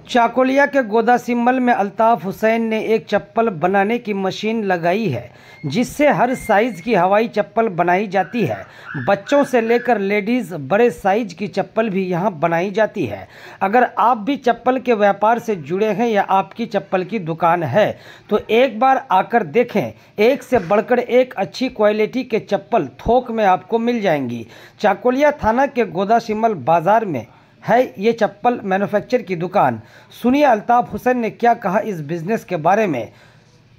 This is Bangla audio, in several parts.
चाकुलिया के गोदासिम्मल में अल्ताफ हुसैन ने एक चप्पल बनाने की मशीन लगाई है जिससे हर साइज़ की हवाई चप्पल बनाई जाती है। बच्चों से लेकर लेडीज़ बड़े साइज की चप्पल भी यहां बनाई जाती है। अगर आप भी चप्पल के व्यापार से जुड़े हैं या आपकी चप्पल की दुकान है तो एक बार आकर देखें। एक से बढ़कर एक अच्छी क्वालिटी के चप्पल थोक में आपको मिल जाएंगी। चाकुलिया थाना के गोदासिम्मल बाज़ार में है ये चप्पल मैन्युफैक्चर की दुकान। सुनिए अल्ताफ हुसैन ने क्या कहा इस बिज़नेस के बारे में।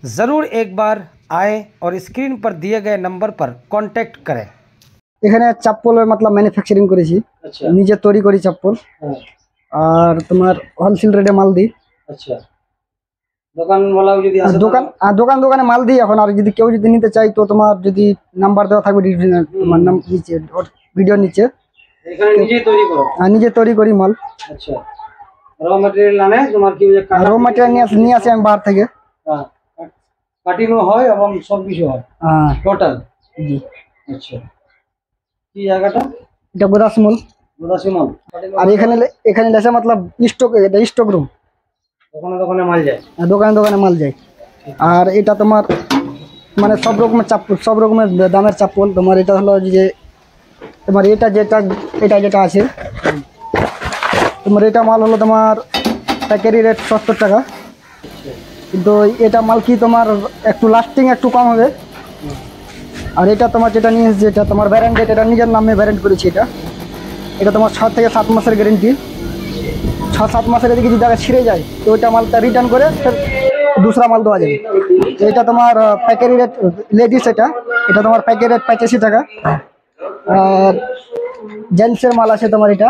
ज़रूर एक बार आए और स्क्रीन पर दिए गए नंबर पर कांटेक्ट करें। এখানে চপ্পল मतलब ম্যানুফ্যাকচারিং করেছি। আচ্ছা, নিজে তৈরি করি চপ্পল আর তোমার হোলসেল রেটে মাল দিই। আচ্ছা, দোকানওয়ালাও যদি আসে দোকান দোকানে মাল দিই এখন। আর যদি কেউ যদি নিতে চাই তো তোমার যদি নাম্বার দেওয়া থাকবে তোমার নাম নিচে ভিডিওর নিচে। এখানে নিজেই তৈরি করো? নিজে তৈরি করি মাল। আচ্ছা, র ম্যাটেরিয়াল আনে তোমার কি র ম্যাটেরিয়াল নিয়ে আসি আমি বাইরে থেকে। হ্যাঁ, কাটিংও হয় এবং সব কিছু হয়। হ্যাঁ, টোটাল। জি। আচ্ছা, কি জায়গাটা? এটা গোদাসিম্মল। গোদাসিম্মল। আর এখানে এখানে লেসা मतलब স্টক, এটা স্টক রুম। দোকানে দোকানে মাল যায়? দোকানে দোকানে মাল যায়। আর এটা তোমার মানে সব রকমের চপ্পল, সব রকমের দামের চপ্পল। তোমার এটা হলো যে তোমার এটা যেটা আছে তোমার এটা মাল হলো তোমার প্যাকেরি রেট 70 টাকা। কিন্তু এটা মাল কি তোমার একটু লাস্টিং একটু কম হবে। আর এটা তোমার যেটা নিয়ে যেটা তোমার ব্যারেন্টেড, এটা নিজের নামে ব্যারেন্ট করেছি। এটা তোমার 6 থেকে 7 মাসের গ্যারেন্টি। 6-7 মাসের এদিকে যদি ছিঁড়ে যায় তো ওইটা মালটা রিটার্ন করে ফের दूसरा মাল দেওয়া যাবে। এটা তোমার প্যাকেরি রেট লেডিস, এটা তোমার প্যাকেরি রেট 85 টাকা। আর জেন্টসের মাল আছে তোমার এটা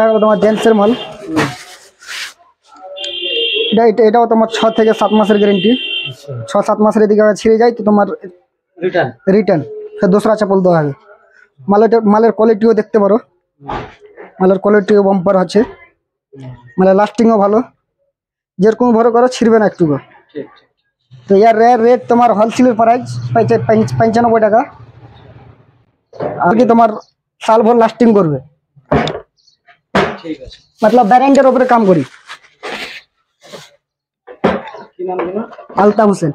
হলো তোমার জেন্টসের মাল। এটাও তোমার 6 থেকে 7 মাসের গ্যারেন্টি। 6-7 মাসের এদিকে ছিঁড়ে যায় তো তোমার রিটার্ন ফের दूसरा চপ্পল দেওয়া হবে। মালের কোয়ালিটিও দেখতে পারো, মালের কোয়ালিটিও বাম্পার আছে, মানে লাস্টিংও ভালো। যেরকম ভরে করো ছিঁড়বে না একটু। তো यार রেট তোমার হোলসেলের প্রাইস 95 টাকা। আর কি তোমার সাল ভর লাস্টিং করবে। ঠিক আছে, मतलब ব্র্যান্ডের উপরে কাম করি। কি নাম? আলতাফ হোসেন।